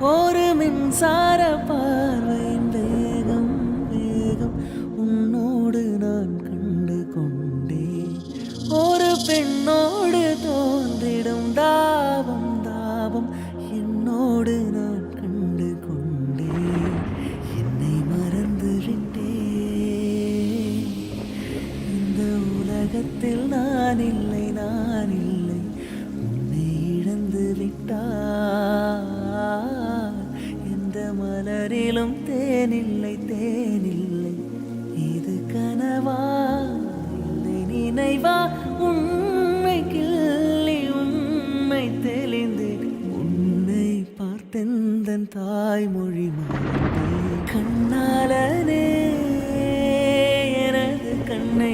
ஒரு மின்சார பார்வையின் வேகம் வேகம் உன்னோடு நான் கண்டு கொண்டேன். ஒரு பெண்ணோடு தோன்றிடும் தாபம் தாபம் என்னோடு நான் கண்டு கொண்டேன். என்னை மறந்து விட்டேன். இந்த உலகத்தில் நான் இல்லை நான் இல்லை. உன்னை இழந்து விட்டார். எந்த மலரிலும் தேனில்லை தேனில்லை. இது கனவா இல்லை நினைவா? உண்மை கிள்ளி உண்மை தெளிந்து உன்னை பார்த்தெந்தன் தாய்மொழி மாறே. கண்ணாலனே எனது கண்ணை